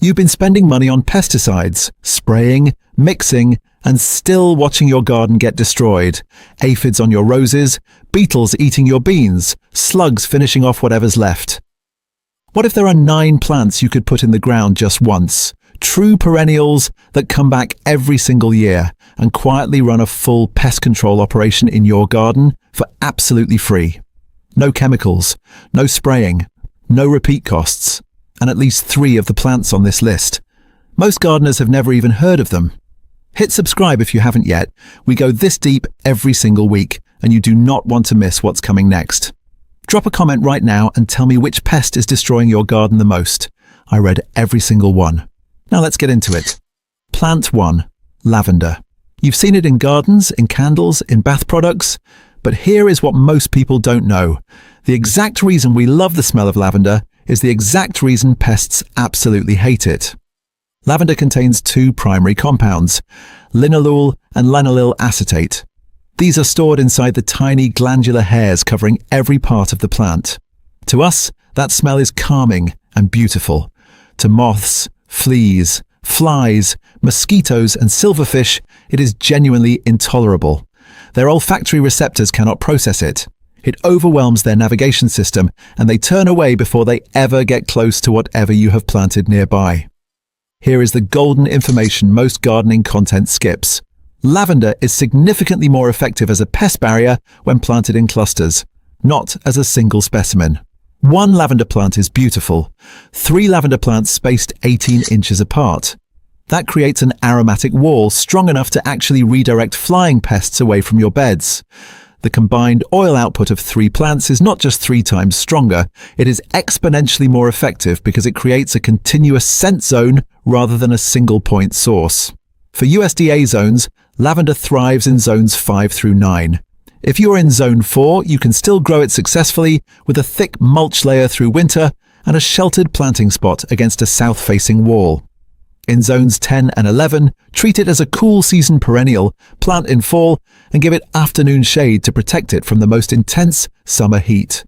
You've been spending money on pesticides, spraying, mixing, and still watching your garden get destroyed. Aphids on your roses, beetles eating your beans, slugs finishing off whatever's left. What if there are 9 plants you could put in the ground just once? True perennials that come back every single year and quietly run a full pest control operation in your garden for absolutely free. No chemicals, no spraying, no repeat costs, and at least 3 of the plants on this list. Most gardeners have never even heard of them. Hit subscribe if you haven't yet. We go this deep every single week, and you do not want to miss what's coming next. Drop a comment right now and tell me which pest is destroying your garden the most. I read every single one. Now let's get into it. Plant 1. Lavender. You've seen it in gardens, in candles, in bath products, but here is what most people don't know. The exact reason we love the smell of lavender is the exact reason pests absolutely hate it. Lavender contains 2 primary compounds, linalool and lanylyl acetate. These are stored inside the tiny glandular hairs covering every part of the plant. To us, that smell is calming and beautiful. To moths, fleas, flies, mosquitoes, and silverfish, it is genuinely intolerable. Their olfactory receptors cannot process it. It overwhelms their navigation system, and they turn away before they ever get close to whatever you have planted nearby. Here is the golden information most gardening content skips. Lavender is significantly more effective as a pest barrier when planted in clusters, not as a single specimen. 1 lavender plant is beautiful. 3 lavender plants spaced 18 inches apart. That creates an aromatic wall strong enough to actually redirect flying pests away from your beds. The combined oil output of 3 plants is not just 3 times stronger, it is exponentially more effective because it creates a continuous scent zone rather than a single point source. For USDA zones, lavender thrives in zones 5 through 9. If you're in zone 4, you can still grow it successfully with a thick mulch layer through winter and a sheltered planting spot against a south-facing wall. In zones 10 and 11, treat it as a cool season perennial, plant in fall, and give it afternoon shade to protect it from the most intense summer heat.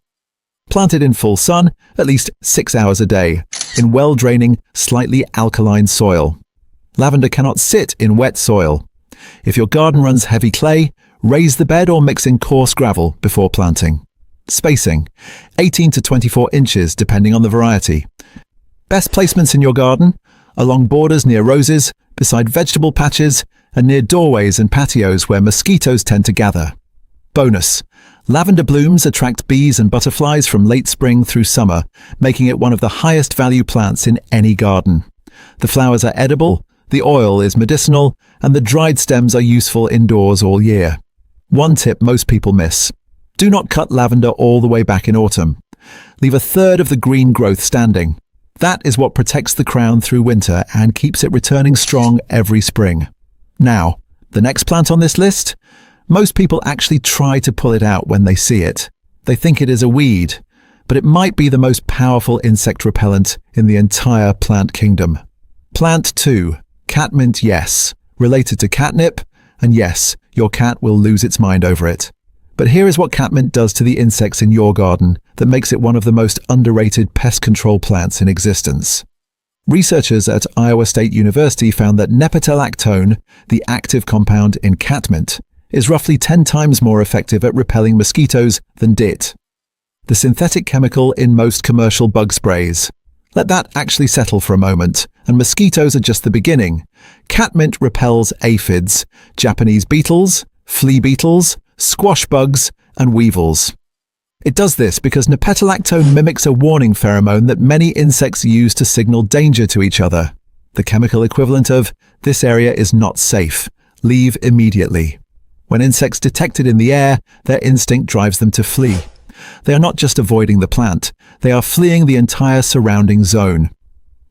Plant it in full sun, at least 6 hours a day, in well-draining, slightly alkaline soil. Lavender cannot sit in wet soil. If your garden runs heavy clay, raise the bed or mix in coarse gravel before planting. Spacing: 18 to 24 inches depending on the variety. Best placements in your garden: along borders near roses, beside vegetable patches, and near doorways and patios where mosquitoes tend to gather. Bonus: lavender blooms attract bees and butterflies from late spring through summer, making it one of the highest value plants in any garden. The flowers are edible, the oil is medicinal, and the dried stems are useful indoors all year. One tip most people miss: do not cut lavender all the way back in autumn. Leave a third of the green growth standing. That is what protects the crown through winter and keeps it returning strong every spring. Now, the next plant on this list? Most people actually try to pull it out when they see it. They think it is a weed, but it might be the most powerful insect repellent in the entire plant kingdom. Plant 2. Catmint, yes. Related to catnip, and yes, your cat will lose its mind over it. But here is what catmint does to the insects in your garden that makes it one of the most underrated pest control plants in existence. Researchers at Iowa State University found that nepetalactone, the active compound in catmint, is roughly 10 times more effective at repelling mosquitoes than DIT, the synthetic chemical in most commercial bug sprays. Let that actually settle for a moment, and mosquitoes are just the beginning. Catmint repels aphids, Japanese beetles, flea beetles, squash bugs, and weevils. It does this because nepetalactone mimics a warning pheromone that many insects use to signal danger to each other. The chemical equivalent of, "This area is not safe. Leave immediately." When insects detect it in the air, their instinct drives them to flee. They are not just avoiding the plant, they are fleeing the entire surrounding zone.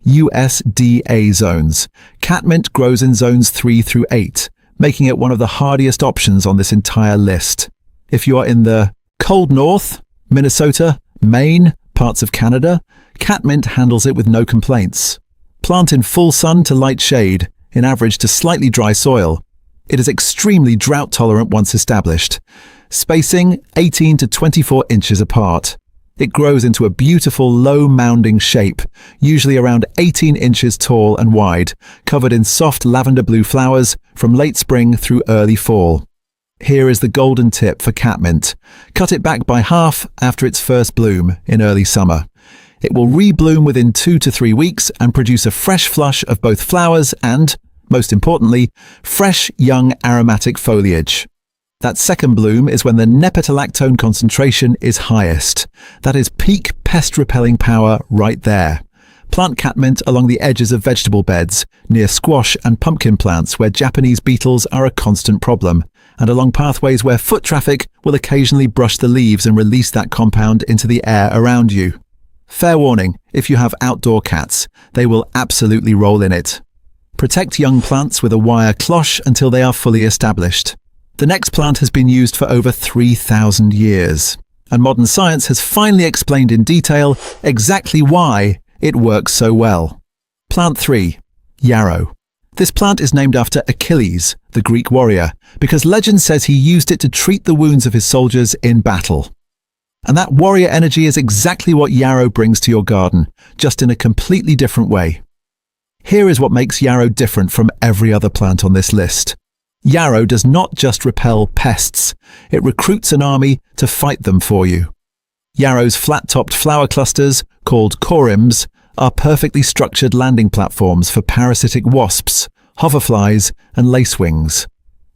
USDA zones. Catmint grows in zones 3 through 8, making it one of the hardiest options on this entire list. If you are in the cold north, Minnesota, Maine, parts of Canada, catmint handles it with no complaints. Plant in full sun to light shade, in average to slightly dry soil. It is extremely drought tolerant once established. Spacing 18 to 24 inches apart. It grows into a beautiful low mounding shape, usually around 18 inches tall and wide, covered in soft lavender blue flowers from late spring through early fall. Here is the golden tip for catmint. Cut it back by half after its first bloom in early summer. It will rebloom within 2 to 3 weeks and produce a fresh flush of both flowers and, most importantly, fresh young aromatic foliage. That second bloom is when the nepetalactone concentration is highest. That is peak pest-repelling power right there. Plant catmint along the edges of vegetable beds, near squash and pumpkin plants where Japanese beetles are a constant problem, and along pathways where foot traffic will occasionally brush the leaves and release that compound into the air around you. Fair warning, if you have outdoor cats, they will absolutely roll in it. Protect young plants with a wire cloche until they are fully established. The next plant has been used for over 3,000 years, and modern science has finally explained in detail exactly why it works so well. Plant 3. Yarrow. This plant is named after Achilles, the Greek warrior, because legend says he used it to treat the wounds of his soldiers in battle. And that warrior energy is exactly what yarrow brings to your garden, just in a completely different way. Here is what makes yarrow different from every other plant on this list. Yarrow does not just repel pests, it recruits an army to fight them for you. Yarrow's flat-topped flower clusters, called corymbs, are perfectly structured landing platforms for parasitic wasps, hoverflies, and lacewings.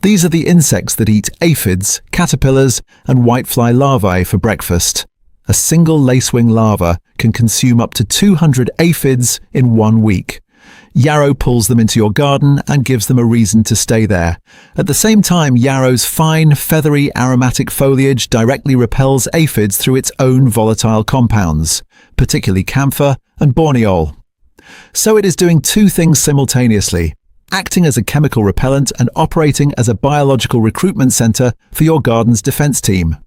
These are the insects that eat aphids, caterpillars, and whitefly larvae for breakfast. A single lacewing larva can consume up to 200 aphids in 1 week. Yarrow pulls them into your garden and gives them a reason to stay there. At the same time, yarrow's fine, feathery, aromatic foliage directly repels aphids through its own volatile compounds, particularly camphor and borneol. So it is doing 2 things simultaneously, acting as a chemical repellent and operating as a biological recruitment center for your garden's defense team.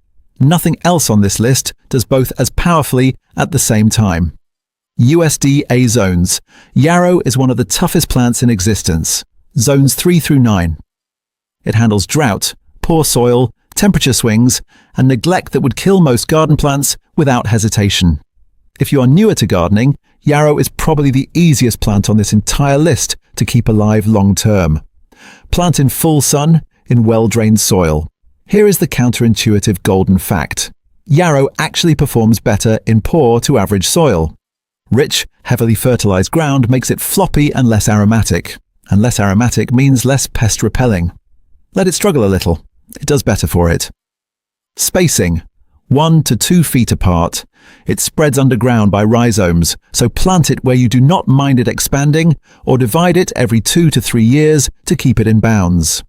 Nothing else on this list does both as powerfully at the same time. USDA zones. Yarrow is one of the toughest plants in existence. Zones 3 through 9. It handles drought, poor soil, temperature swings, and neglect that would kill most garden plants without hesitation. If you are newer to gardening, yarrow is probably the easiest plant on this entire list to keep alive long term. Plant in full sun, in well-drained soil. Here is the counterintuitive golden fact. Yarrow actually performs better in poor to average soil. Rich, heavily fertilized ground makes it floppy and less aromatic means less pest repelling. Let it struggle a little. It does better for it. Spacing. 1 to 2 feet apart. It spreads underground by rhizomes, so plant it where you do not mind it expanding, or divide it every 2 to 3 years to keep it in bounds.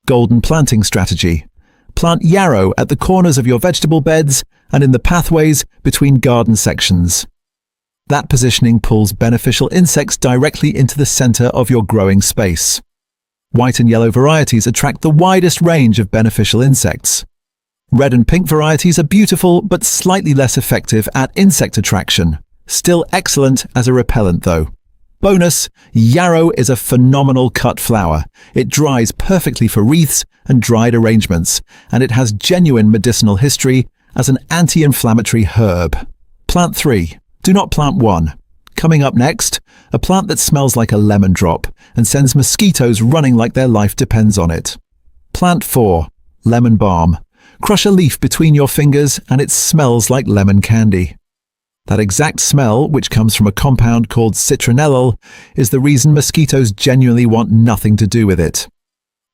Golden planting strategy. Plant yarrow at the corners of your vegetable beds and in the pathways between garden sections. That positioning pulls beneficial insects directly into the center of your growing space. White and yellow varieties attract the widest range of beneficial insects. Red and pink varieties are beautiful but slightly less effective at insect attraction. Still excellent as a repellent though. Bonus, yarrow is a phenomenal cut flower. It dries perfectly for wreaths and dried arrangements, and it has genuine medicinal history as an anti-inflammatory herb. Plant 3. Do not plant 1. Coming up next, a plant that smells like a lemon drop and sends mosquitoes running like their life depends on it. Plant 4. Lemon balm. Crush a leaf between your fingers and it smells like lemon candy. That exact smell, which comes from a compound called citronellal, is the reason mosquitoes genuinely want nothing to do with it.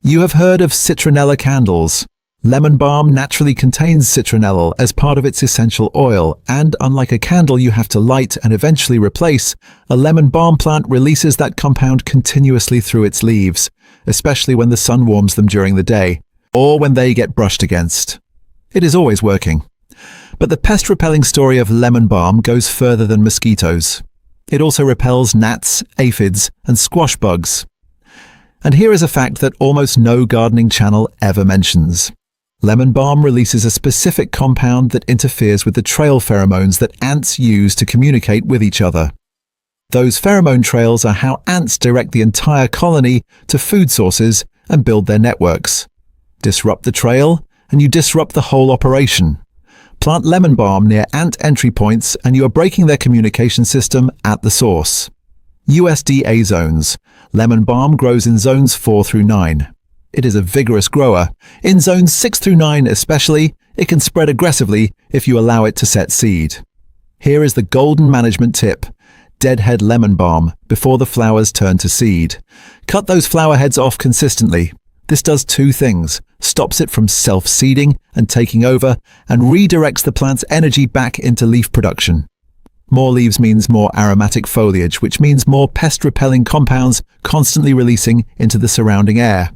You have heard of citronella candles. Lemon balm naturally contains citronellal as part of its essential oil, and unlike a candle you have to light and eventually replace, a lemon balm plant releases that compound continuously through its leaves, especially when the sun warms them during the day, or when they get brushed against. It is always working. But the pest-repelling story of lemon balm goes further than mosquitoes. It also repels gnats, aphids, and squash bugs. And here is a fact that almost no gardening channel ever mentions. Lemon balm releases a specific compound that interferes with the trail pheromones that ants use to communicate with each other. Those pheromone trails are how ants direct the entire colony to food sources and build their networks. Disrupt the trail, and you disrupt the whole operation. Plant lemon balm near ant entry points and you are breaking their communication system at the source. USDA zones. Lemon balm grows in zones 4 through 9. It is a vigorous grower. In zones 6 through 9 especially, it can spread aggressively if you allow it to set seed. Here is the golden management tip. Deadhead lemon balm before the flowers turn to seed. Cut those flower heads off consistently. This does two things: stops it from self-seeding and taking over, and redirects the plant's energy back into leaf production. More leaves means more aromatic foliage, which means more pest-repelling compounds constantly releasing into the surrounding air.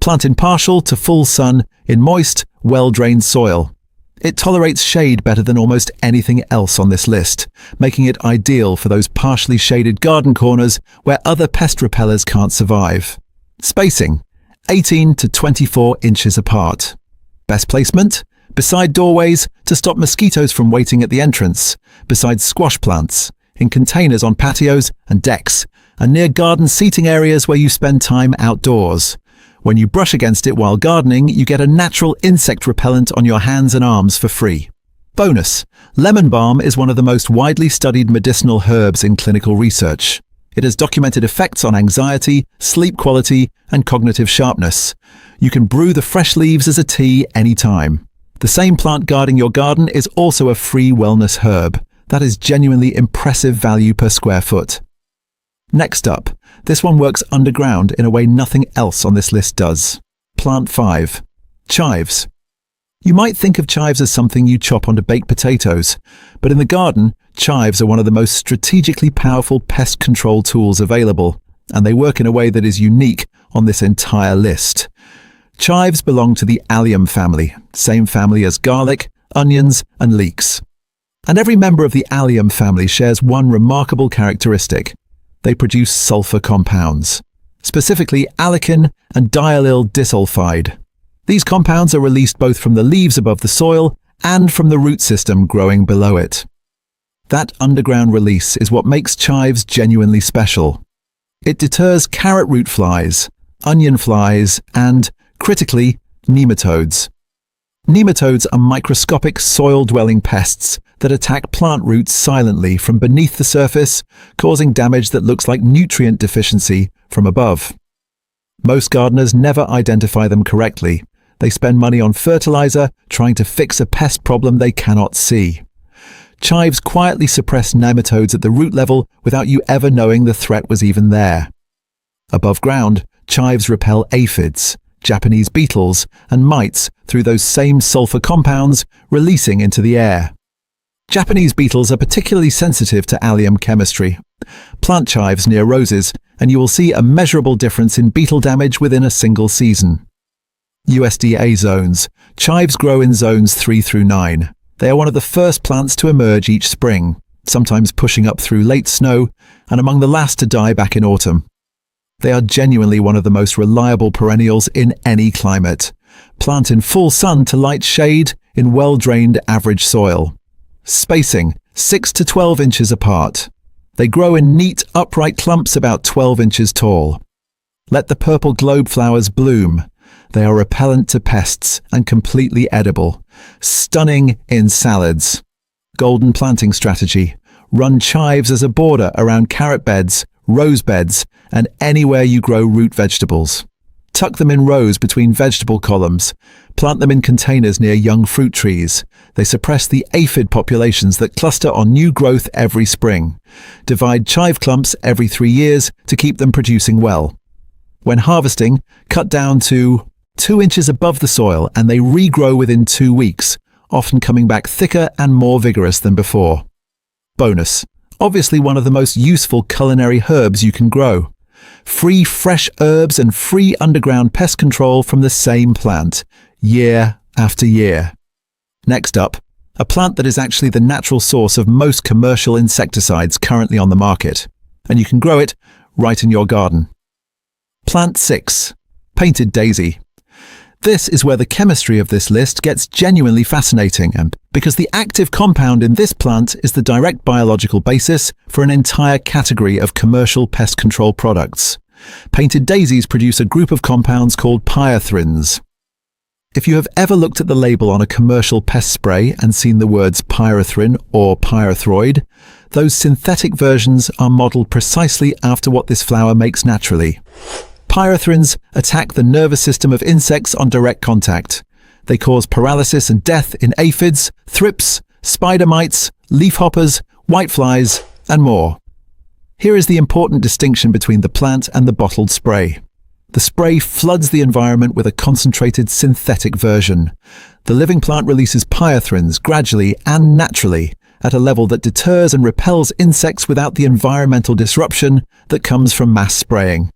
Plant in partial to full sun in moist, well-drained soil. It tolerates shade better than almost anything else on this list, making it ideal for those partially shaded garden corners where other pest repellers can't survive. Spacing: 18 to 24 inches apart. Best placement: beside doorways to stop mosquitoes from waiting at the entrance, beside squash plants, in containers on patios and decks, and near garden seating areas where you spend time outdoors. When you brush against it while gardening, you get a natural insect repellent on your hands and arms for free. Bonus: lemon balm is one of the most widely studied medicinal herbs in clinical research. It has documented effects on anxiety, sleep quality, and cognitive sharpness. You can brew the fresh leaves as a tea anytime. The same plant guarding your garden is also a free wellness herb. That is genuinely impressive value per square foot. Next up, this one works underground in a way nothing else on this list does. Plant 5. Chives. You might think of chives as something you chop onto baked potatoes, but in the garden, chives are one of the most strategically powerful pest control tools available, and they work in a way that is unique on this entire list. Chives belong to the allium family, same family as garlic, onions, and leeks. And every member of the allium family shares one remarkable characteristic. They produce sulfur compounds, specifically allicin and diallyl disulfide. These compounds are released both from the leaves above the soil and from the root system growing below it. That underground release is what makes chives genuinely special. It deters carrot root flies, onion flies, and, critically, nematodes. Nematodes are microscopic soil-dwelling pests that attack plant roots silently from beneath the surface, causing damage that looks like nutrient deficiency from above. Most gardeners never identify them correctly. They spend money on fertilizer trying to fix a pest problem they cannot see. Chives quietly suppress nematodes at the root level without you ever knowing the threat was even there. Above ground, chives repel aphids, Japanese beetles, and mites through those same sulfur compounds releasing into the air. Japanese beetles are particularly sensitive to allium chemistry. Plant chives near roses, and you will see a measurable difference in beetle damage within a single season. USDA zones. Chives grow in zones 3 through 9. They are one of the first plants to emerge each spring, sometimes pushing up through late snow, and among the last to die back in autumn. They are genuinely one of the most reliable perennials in any climate. Plant in full sun to light shade in well-drained average soil. Spacing: 6 to 12 inches apart. They grow in neat, upright clumps about 12 inches tall. Let the purple globe flowers bloom. They are repellent to pests and completely edible. Stunning in salads. Golden planting strategy. Run chives as a border around carrot beds, rose beds, and anywhere you grow root vegetables. Tuck them in rows between vegetable columns. Plant them in containers near young fruit trees. They suppress the aphid populations that cluster on new growth every spring. Divide chive clumps every 3 years to keep them producing well. When harvesting, cut down to 2 inches above the soil and they regrow within 2 weeks, often coming back thicker and more vigorous than before. Bonus: obviously one of the most useful culinary herbs you can grow. Free fresh herbs and free underground pest control from the same plant, year after year. Next up, a plant that is actually the natural source of most commercial insecticides currently on the market, and you can grow it right in your garden. Plant 6. Painted daisy. This is where the chemistry of this list gets genuinely fascinating, and because the active compound in this plant is the direct biological basis for an entire category of commercial pest control products. Painted daisies produce a group of compounds called pyrethrins. If you have ever looked at the label on a commercial pest spray and seen the words pyrethrin or pyrethroid, those synthetic versions are modeled precisely after what this flower makes naturally. Pyrethrins attack the nervous system of insects on direct contact. They cause paralysis and death in aphids, thrips, spider mites, leafhoppers, whiteflies, and more. Here is the important distinction between the plant and the bottled spray. The spray floods the environment with a concentrated synthetic version. The living plant releases pyrethrins gradually and naturally at a level that deters and repels insects without the environmental disruption that comes from mass spraying.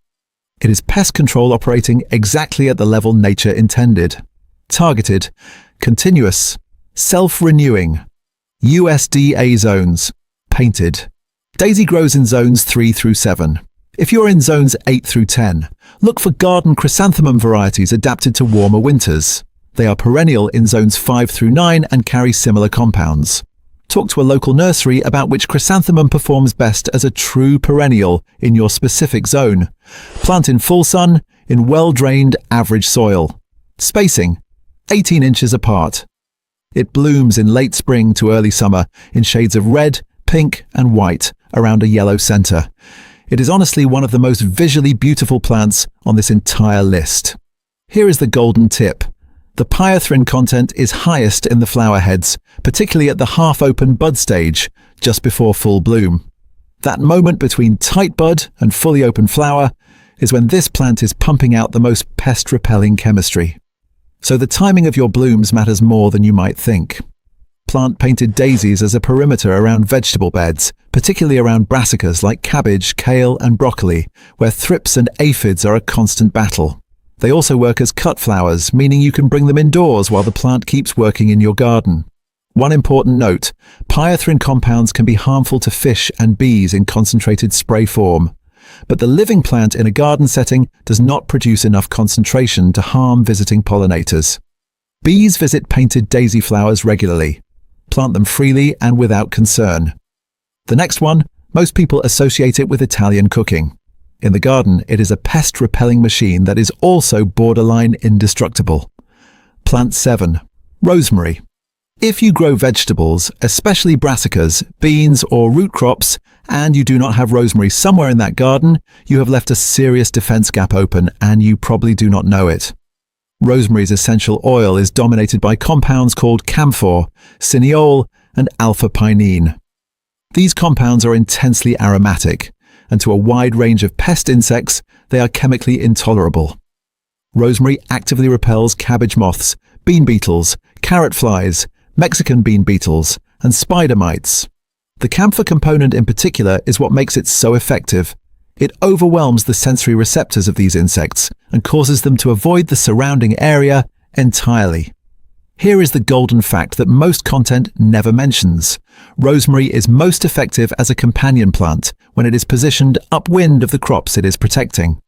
It is pest control operating exactly at the level nature intended. Targeted, continuous, self-renewing. USDA zones. Painted. Daisy grows in zones 3 through 7. If you're in zones 8 through 10, look for garden chrysanthemum varieties adapted to warmer winters. They are perennial in zones 5 through 9 and carry similar compounds. Talk to a local nursery about which chrysanthemum performs best as a true perennial in your specific zone. Plant in full sun, in well-drained, average soil. Spacing, 18 inches apart. It blooms in late spring to early summer in shades of red, pink, and white around a yellow center. It is honestly one of the most visually beautiful plants on this entire list. Here is the golden tip. The pyrethrin content is highest in the flower heads, particularly at the half-open bud stage, just before full bloom. That moment between tight bud and fully open flower is when this plant is pumping out the most pest-repelling chemistry. So the timing of your blooms matters more than you might think. Plant painted daisies as a perimeter around vegetable beds, particularly around brassicas like cabbage, kale, and broccoli, where thrips and aphids are a constant battle. They also work as cut flowers, meaning you can bring them indoors while the plant keeps working in your garden. One important note, pyrethrin compounds can be harmful to fish and bees in concentrated spray form, but the living plant in a garden setting does not produce enough concentration to harm visiting pollinators. Bees visit painted daisy flowers regularly. Plant them freely and without concern. The next one, most people associate it with Italian cooking. In the garden, it is a pest-repelling machine that is also borderline indestructible. Plant 7. Rosemary. If you grow vegetables, especially brassicas, beans, or root crops, and you do not have rosemary somewhere in that garden, you have left a serious defense gap open and you probably do not know it. Rosemary's essential oil is dominated by compounds called camphor, cineole, and alpha-pinene. These compounds are intensely aromatic, and to a wide range of pest insects, they are chemically intolerable. Rosemary actively repels cabbage moths, bean beetles, carrot flies, Mexican bean beetles, and spider mites. The camphor component in particular is what makes it so effective. It overwhelms the sensory receptors of these insects and causes them to avoid the surrounding area entirely. Here is the golden fact that most content never mentions. Rosemary is most effective as a companion plant when it is positioned upwind of the crops it is protecting.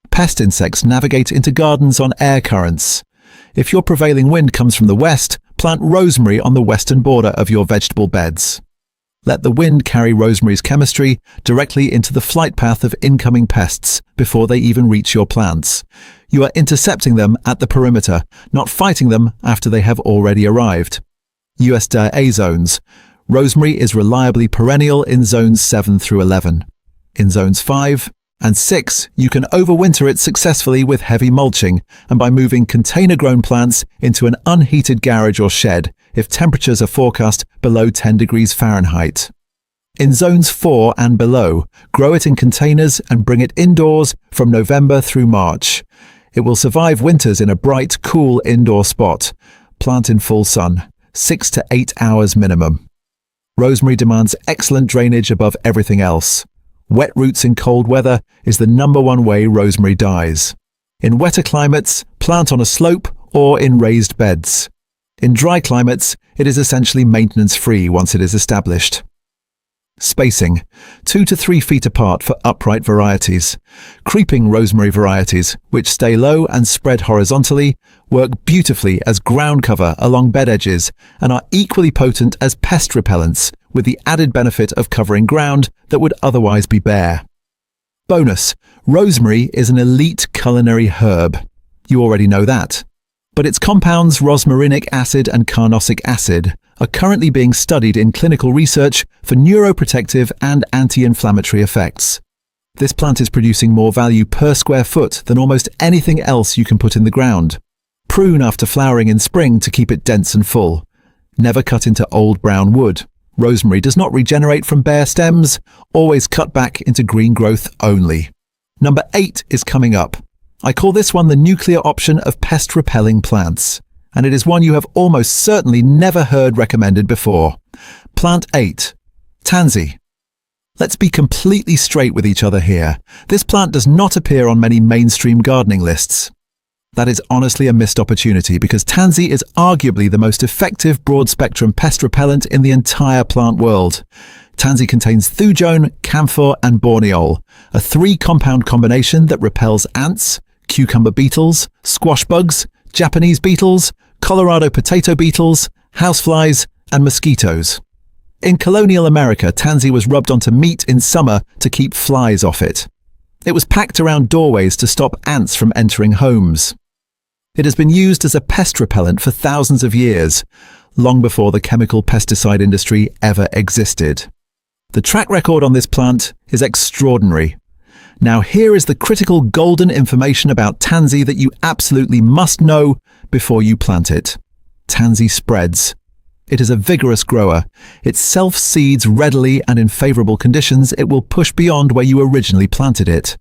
Pest insects navigate into gardens on air currents. If your prevailing wind comes from the west, plant rosemary on the western border of your vegetable beds. Let the wind carry rosemary's chemistry directly into the flight path of incoming pests before they even reach your plants. You are intercepting them at the perimeter, not fighting them after they have already arrived. USDA zones. Rosemary is reliably perennial in zones 7 through 11. In zones 5 and 6, you can overwinter it successfully with heavy mulching and by moving container-grown plants into an unheated garage or shed if temperatures are forecast below 10 degrees Fahrenheit. In zones 4 and below, grow it in containers and bring it indoors from November through March. It will survive winters in a bright, cool indoor spot. Plant in full sun, 6 to 8 hours minimum. Rosemary demands excellent drainage above everything else. Wet roots in cold weather is the #1 way rosemary dies. In wetter climates, plant on a slope or in raised beds. In dry climates, it is essentially maintenance-free once it is established. Spacing, 2 to 3 feet apart for upright varieties. Creeping rosemary varieties, which stay low and spread horizontally, work beautifully as ground cover along bed edges and are equally potent as pest repellents, with the added benefit of covering ground that would otherwise be bare. Bonus, rosemary is an elite culinary herb. You already know that. but its compounds rosmarinic acid and carnosic acid are currently being studied in clinical research for neuroprotective and anti-inflammatory effects. This plant is producing more value per square foot than almost anything else you can put in the ground. Prune after flowering in spring to keep it dense and full. Never cut into old brown wood. Rosemary does not regenerate from bare stems, always cut back into green growth only. Number 8 is coming up. I call this one the nuclear option of pest-repelling plants, and it is one you have almost certainly never heard recommended before. Plant 8. Tansy. Let's be completely straight with each other here. This plant does not appear on many mainstream gardening lists. That is honestly a missed opportunity because Tansy is arguably the most effective broad-spectrum pest repellent in the entire plant world. Tansy contains thujone, camphor, and borneol, a 3-compound combination that repels ants, cucumber beetles, squash bugs, Japanese beetles, Colorado potato beetles, houseflies, and mosquitoes. In colonial America, Tansy was rubbed onto meat in summer to keep flies off it. It was packed around doorways to stop ants from entering homes. It has been used as a pest repellent for thousands of years, long before the chemical pesticide industry ever existed. The track record on this plant is extraordinary. Now here is the critical golden information about Tansy that you absolutely must know before you plant it. Tansy spreads. It is a vigorous grower. It self-seeds readily, and in favorable conditions it will push beyond where you originally planted it.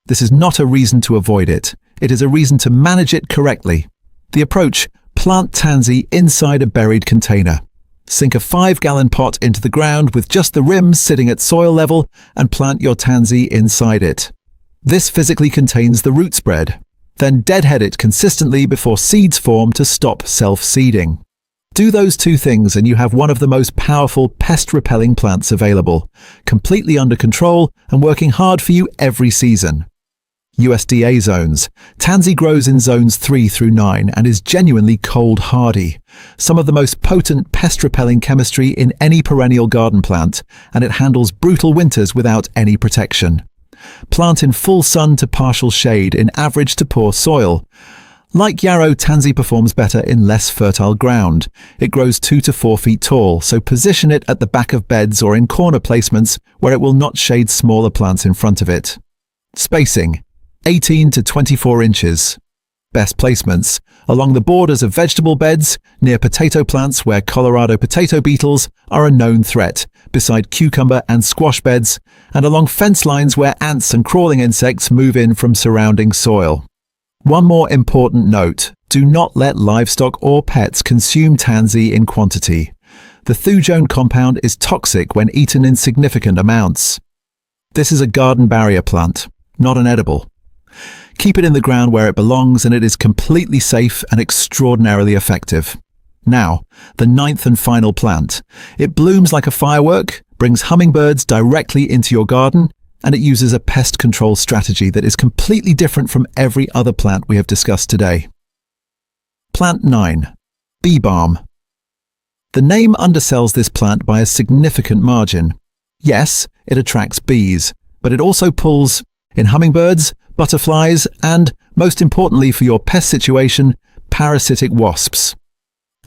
This is not a reason to avoid it. It is a reason to manage it correctly. The approach: plant Tansy inside a buried container. Sink a 5-gallon pot into the ground with just the rim sitting at soil level and plant your Tansy inside it. This physically contains the root spread. Then deadhead it consistently before seeds form to stop self-seeding. Do those 2 things and you have one of the most powerful pest-repelling plants available, completely under control and working hard for you every season. USDA zones. Tansy grows in zones 3 through 9 and is genuinely cold hardy. Some of the most potent pest-repelling chemistry in any perennial garden plant, and it handles brutal winters without any protection. Plant in full sun to partial shade in average to poor soil. Like Yarrow, Tansy performs better in less fertile ground. It grows 2 to 4 feet tall, so position it at the back of beds or in corner placements where it will not shade smaller plants in front of it. Spacing: 18 to 24 inches. Best placements: along the borders of vegetable beds, near potato plants where Colorado potato beetles are a known threat, beside cucumber and squash beds, and along fence lines where ants and crawling insects move in from surrounding soil. One more important note: do not let livestock or pets consume Tansy in quantity. The thujone compound is toxic when eaten in significant amounts. This is a garden barrier plant, not an edible. Keep it in the ground where it belongs and it is completely safe and extraordinarily effective. Now, the 9th and final plant. It blooms like a firework, brings hummingbirds directly into your garden, and it uses a pest control strategy that is completely different from every other plant we have discussed today. Plant 9. Bee balm. The name undersells this plant by a significant margin. Yes, it attracts bees, but it also pulls in hummingbirds, butterflies, and, most importantly for your pest situation, parasitic wasps.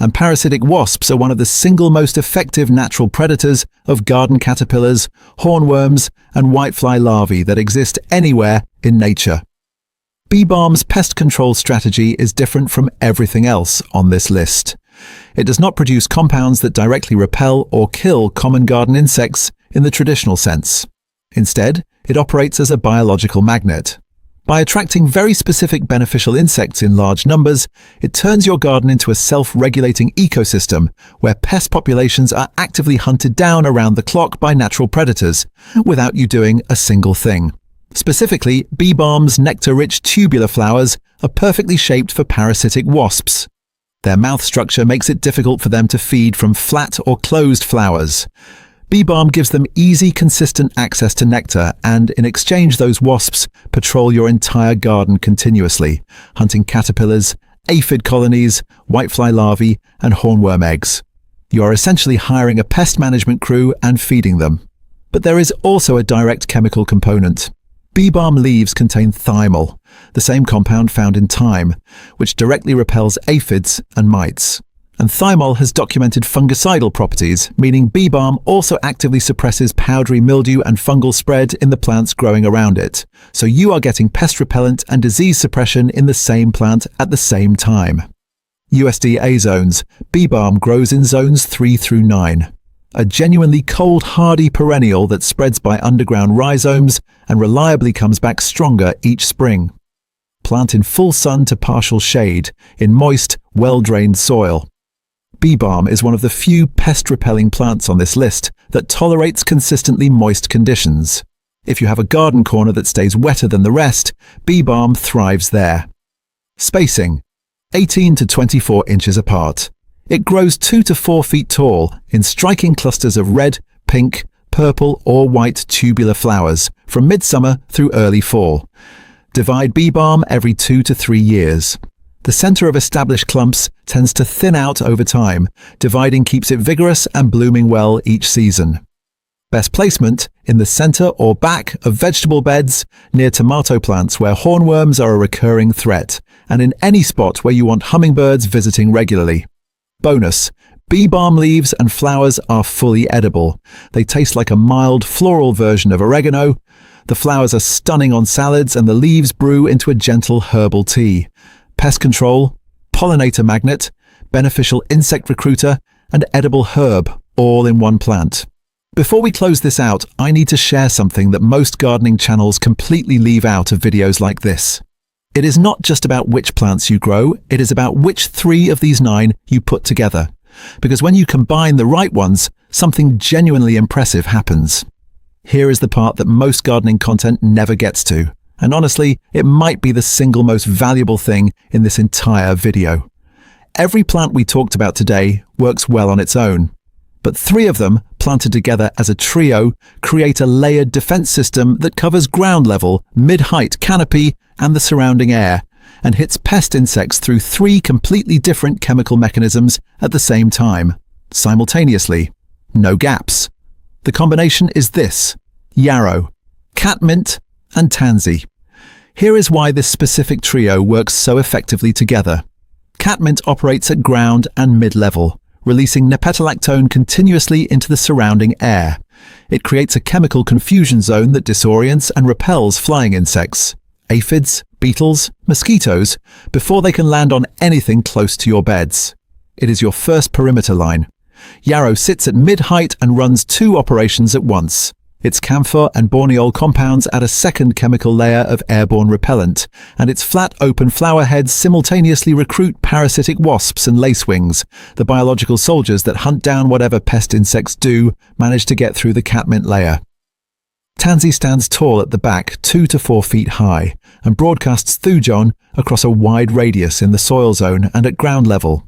And parasitic wasps are one of the single most effective natural predators of garden caterpillars, hornworms, and whitefly larvae that exist anywhere in nature. Bee balm's pest control strategy is different from everything else on this list. It does not produce compounds that directly repel or kill common garden insects in the traditional sense. Instead, it operates as a biological magnet. By attracting very specific beneficial insects in large numbers, it turns your garden into a self-regulating ecosystem where pest populations are actively hunted down around the clock by natural predators, without you doing a single thing. Specifically, bee balm's nectar-rich tubular flowers are perfectly shaped for parasitic wasps. Their mouth structure makes it difficult for them to feed from flat or closed flowers. Bee balm gives them easy, consistent access to nectar, and in exchange those wasps patrol your entire garden continuously, hunting caterpillars, aphid colonies, whitefly larvae, and hornworm eggs. You are essentially hiring a pest management crew and feeding them. But there is also a direct chemical component. Bee balm leaves contain thymol, the same compound found in thyme, which directly repels aphids and mites. And thymol has documented fungicidal properties, meaning bee balm also actively suppresses powdery mildew and fungal spread in the plants growing around it. So you are getting pest repellent and disease suppression in the same plant at the same time. USDA zones. Bee balm grows in zones 3 through 9. A genuinely cold, hardy perennial that spreads by underground rhizomes and reliably comes back stronger each spring. Plant in full sun to partial shade, in moist, well-drained soil. Bee balm is one of the few pest-repelling plants on this list that tolerates consistently moist conditions. If you have a garden corner that stays wetter than the rest, bee balm thrives there. Spacing: 18 to 24 inches apart. It grows 2 to 4 feet tall in striking clusters of red, pink, purple or white tubular flowers from midsummer through early fall. Divide bee balm every 2 to 3 years. The center of established clumps tends to thin out over time. Dividing keeps it vigorous and blooming well each season. Best placement: in the center or back of vegetable beds, near tomato plants where hornworms are a recurring threat, and in any spot where you want hummingbirds visiting regularly. Bonus: bee balm leaves and flowers are fully edible. They taste like a mild floral version of oregano. The flowers are stunning on salads and the leaves brew into a gentle herbal tea. Pest control, pollinator magnet, beneficial insect recruiter, and edible herb, all in one plant. Before we close this out, I need to share something that most gardening channels completely leave out of videos like this. It is not just about which plants you grow, it is about which 3 of these 9 you put together. Because when you combine the right ones, something genuinely impressive happens. Here is the part that most gardening content never gets to. And honestly, it might be the single most valuable thing in this entire video. Every plant we talked about today works well on its own, but 3 of them, planted together as a trio, create a layered defense system that covers ground level, mid-height canopy, and the surrounding air, and hits pest insects through 3 completely different chemical mechanisms at the same time, simultaneously. No gaps. The combination is this: Yarrow, Catmint, and Tansy. Here is why this specific trio works so effectively together. Catmint operates at ground and mid-level, releasing nepetalactone continuously into the surrounding air. It creates a chemical confusion zone that disorients and repels flying insects, aphids, beetles, mosquitoes, before they can land on anything close to your beds. It is your first perimeter line. Yarrow sits at mid-height and runs 2 operations at once. Its camphor and borneol compounds add a second chemical layer of airborne repellent, and its flat open flower heads simultaneously recruit parasitic wasps and lacewings. The biological soldiers that hunt down whatever pest insects do manage to get through the catmint layer. Tansy stands tall at the back, 2 to 4 feet high, and broadcasts thujon across a wide radius in the soil zone and at ground level.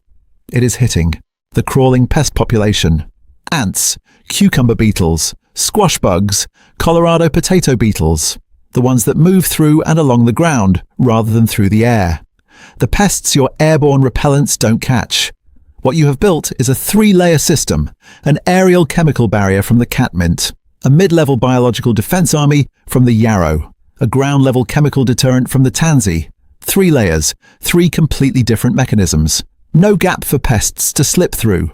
It is hitting the crawling pest population: ants, cucumber beetles, squash bugs, Colorado potato beetles, the ones that move through and along the ground rather than through the air. The pests your airborne repellents don't catch. What you have built is a 3-layer system: an aerial chemical barrier from the catmint, a mid-level biological defense army from the yarrow, a ground-level chemical deterrent from the tansy. 3 layers, 3 completely different mechanisms. No gap for pests to slip through.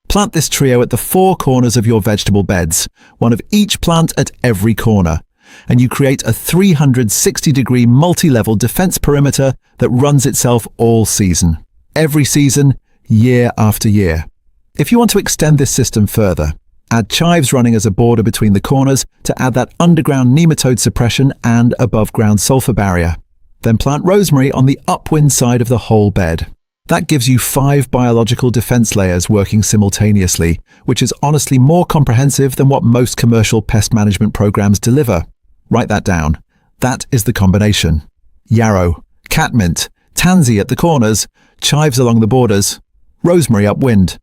Plant this trio at the 4 corners of your vegetable beds, one of each plant at every corner, and you create a 360-degree multi-level defense perimeter that runs itself all season. Every season, year after year. If you want to extend this system further, add chives running as a border between the corners to add that underground nematode suppression and above-ground sulfur barrier. Then plant rosemary on the upwind side of the whole bed. That gives you 5 biological defense layers working simultaneously, which is honestly more comprehensive than what most commercial pest management programs deliver. Write that down. That is the combination. Yarrow, catmint, tansy at the corners, chives along the borders, rosemary upwind.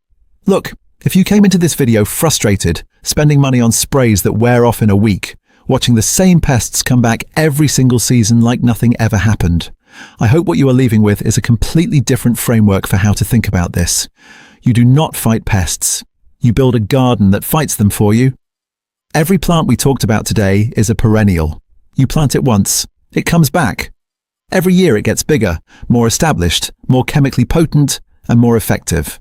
Look, if you came into this video frustrated, spending money on sprays that wear off in a week, watching the same pests come back every single season like nothing ever happened, I hope what you are leaving with is a completely different framework for how to think about this. You do not fight pests. You build a garden that fights them for you. Every plant we talked about today is a perennial. You plant it once, it comes back. Every year it gets bigger, more established, more chemically potent, and more effective.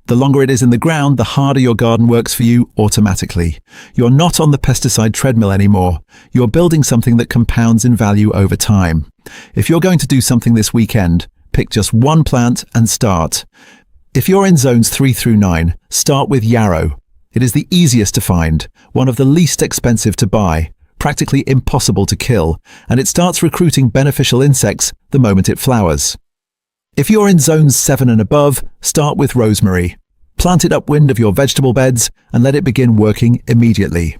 The longer it is in the ground, the harder your garden works for you automatically. You're not on the pesticide treadmill anymore. You're building something that compounds in value over time. If you're going to do something this weekend, pick just one plant and start. If you're in zones 3 through 9, start with Yarrow. It is the easiest to find, one of the least expensive to buy, practically impossible to kill, and it starts recruiting beneficial insects the moment it flowers. If you're in zones 7 and above, start with Rosemary. Plant it upwind of your vegetable beds and let it begin working immediately.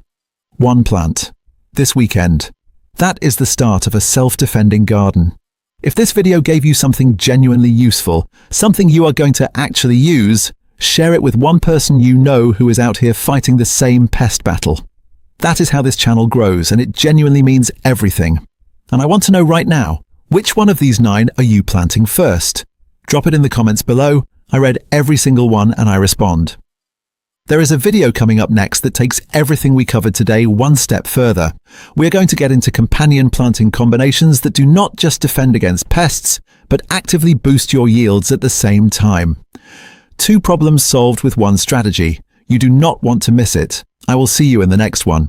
One plant. This weekend. That is the start of a self-defending garden. If this video gave you something genuinely useful, something you are going to actually use, share it with one person you know who is out here fighting the same pest battle. That is how this channel grows, and it genuinely means everything. And I want to know right now, which one of these 9 are you planting first? Drop it in the comments below. I read every single one and I respond. There is a video coming up next that takes everything we covered today one step further. We're going to get into companion planting combinations that do not just defend against pests, but actively boost your yields at the same time. 2 problems solved with one strategy. You do not want to miss it. I will see you in the next one.